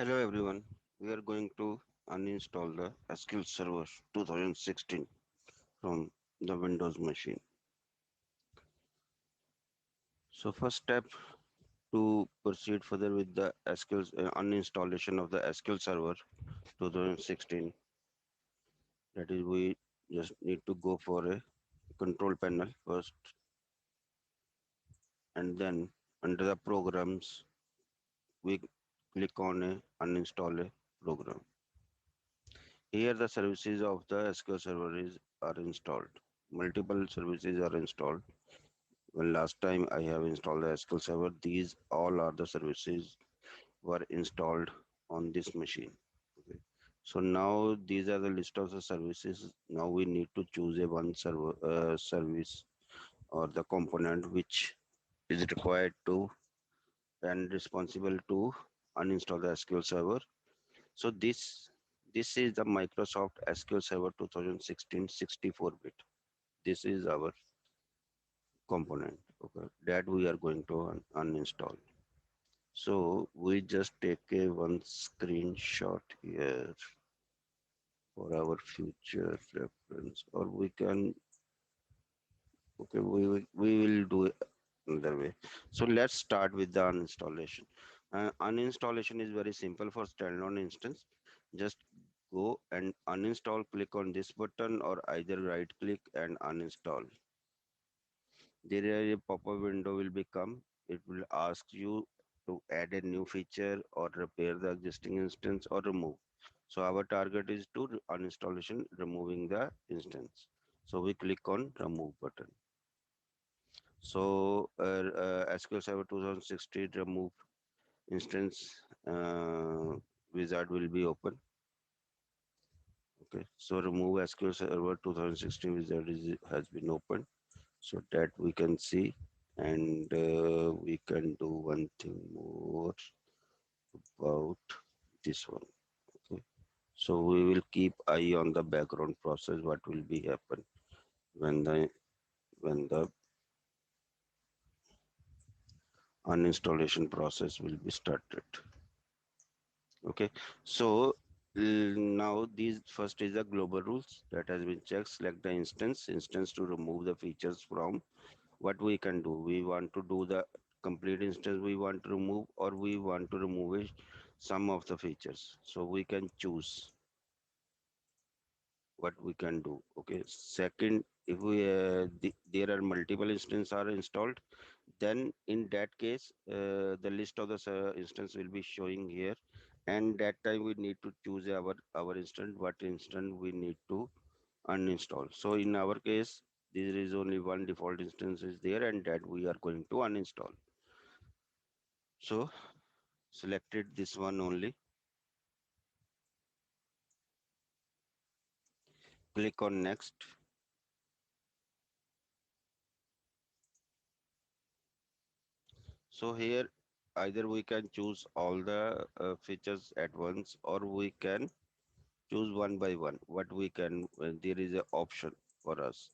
Hello everyone. We are going to uninstall the SQL Server 2016 from the Windows machine. So first step to proceed further with the SQL uninstallation of the SQL Server 2016, that is we just need to go for a control panel first, and then under the programs we click on a uninstall a program. Here the services of the SQL Server are installed. Multiple services are installed. When last time I have installed the SQL Server, these all are the services were installed on this machine. Okay. So now these are the list of the services. Now we need to choose a one server service or the component which is required to and responsible to uninstall the SQL Server. So this is the Microsoft SQL Server 2016 64-bit. This is our component, okay, that we are going to uninstall. So we just take a one screenshot here for our future reference, or we can, okay, we will do it another way. So let's start with the uninstallation. Uninstallation is very simple for standalone instance. Just go and uninstall, click on this button, or either right click and uninstall. There is a pop-up window will become. It will ask you to add a new feature or repair the existing instance or remove. So our target is to uninstallation, removing the instance. So we click on remove button. So SQL Server 2016 remove instance wizard will be open. Okay, so remove SQL Server 2016 wizard has been opened, so that we can see, and we can do one thing more about this one. Okay, so we will keep eye on the background process, what will be happen when the uninstallation process will be started. Okay, so now these first is the global rules that has been checked. Select the instance to remove the features from. What we can do, we want to do the complete instance we want to remove, or we want to remove some of the features. So we can choose what we can do. Okay, second, if we there are multiple instances are installed, then in that case the list of the instance will be showing here, and that time we need to choose our instance, what instance we need to uninstall. So in our case, there is only one default instance is there, and that we are going to uninstall. So selected this one only, click on next. So here either we can choose all the features at once, or we can choose one by one. What we can, there is a option for us.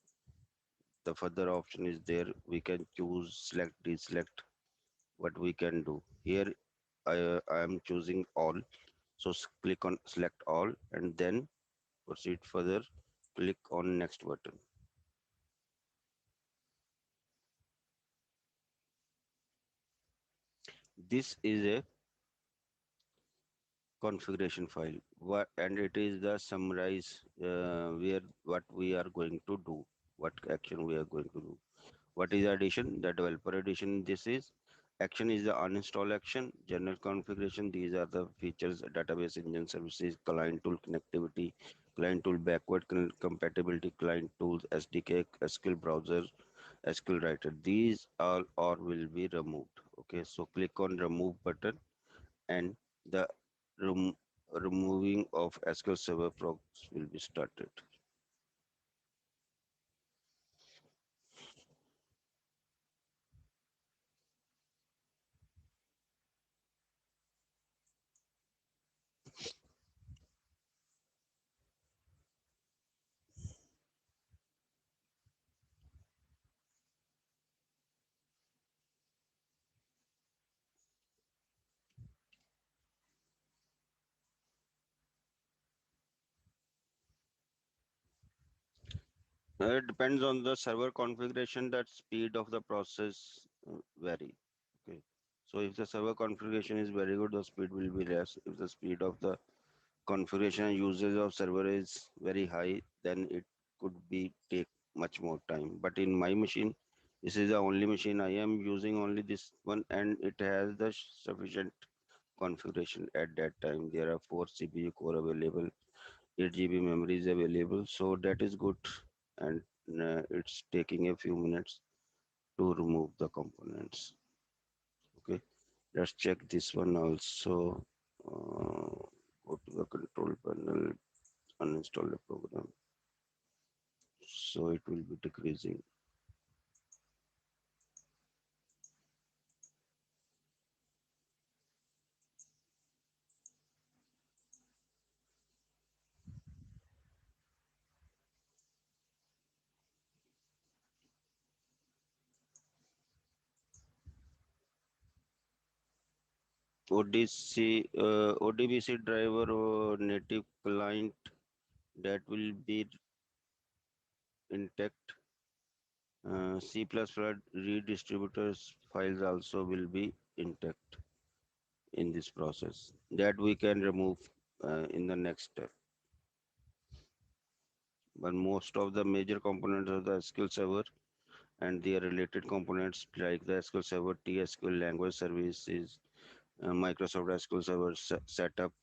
The further option is there. We can choose select, deselect. What we can do here, I am choosing all. So click on select all and then proceed further. Click on next button. This is a configuration file, and it is the summarize where what we are going to do, what action we are going to do. What is addition? The developer edition. This is action is the uninstall action. General configuration. These are the features: database engine services, client tool connectivity, client tool backward compatibility, client tools, SDK, SQL browser, SQL writer. These all will be removed. Okay, so click on remove button, and the rem removing of SQL Server procs will be started. It depends on the server configuration, that speed of the process vary. Okay. So if the server configuration is very good, the speed will be less. If the speed of the configuration and usage of server is very high, then it could be take much more time. But in my machine, this is the only machine I am using, only this one, and it has the sufficient configuration at that time. There are 4 CPU core available, 8 GB memory is available, so that is good. And it's taking a few minutes to remove the components. Okay, let's check this one also. Go to the control panel, uninstall the program, so it will be decreasing. ODBC driver or native client, that will be intact. C++ redistributors files also will be intact in this process, that we can remove in the next step. But most of the major components of the SQL Server and their related components like the SQL Server, TSQL language services, Microsoft SQL Server setup,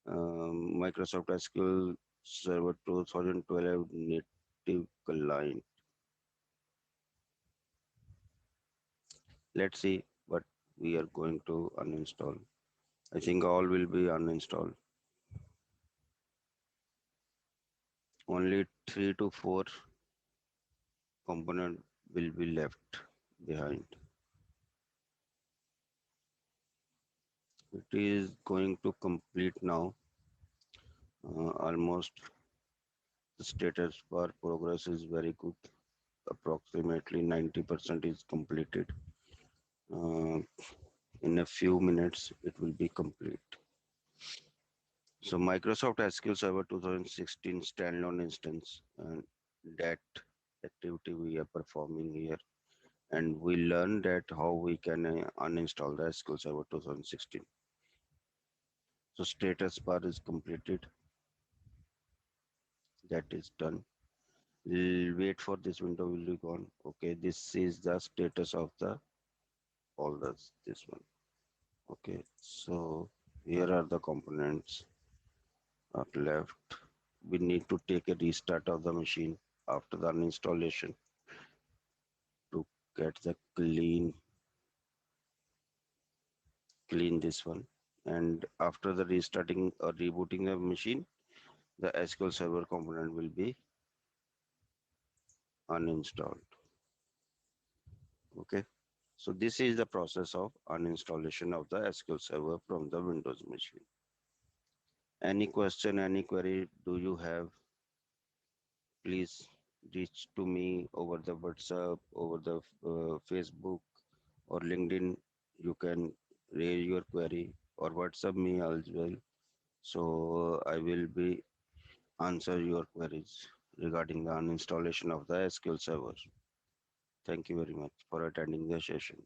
Microsoft SQL Server 2012 native client. Let's see what we are going to uninstall. I think all will be uninstalled. Only 3 to 4 component will be left behind. It is going to complete now. Almost the status bar progress is very good. Approximately 90% is completed. Uh, in a few minutes, it will be complete. So Microsoft SQL Server 2016 standalone instance, and that activity we are performing here, and we learn that how we can uninstall the SQL Server 2016. So status bar is completed. That is done. We'll wait for this window will be gone. Okay, this is the status of the folders. This one. Okay, so here are the components are left. We need to take a restart of the machine after the uninstallation to get the clean this one. And after the restarting or rebooting the machine, the SQL Server component will be uninstalled. Okay, so this is the process of uninstallation of the SQL Server from the Windows machine. Any question, any query do you have, please reach to me over the WhatsApp, over the Facebook or LinkedIn. You can raise your query or WhatsApp me as well. So I will be answer your queries regarding the uninstallation of the SQL Server. Thank you very much for attending the session.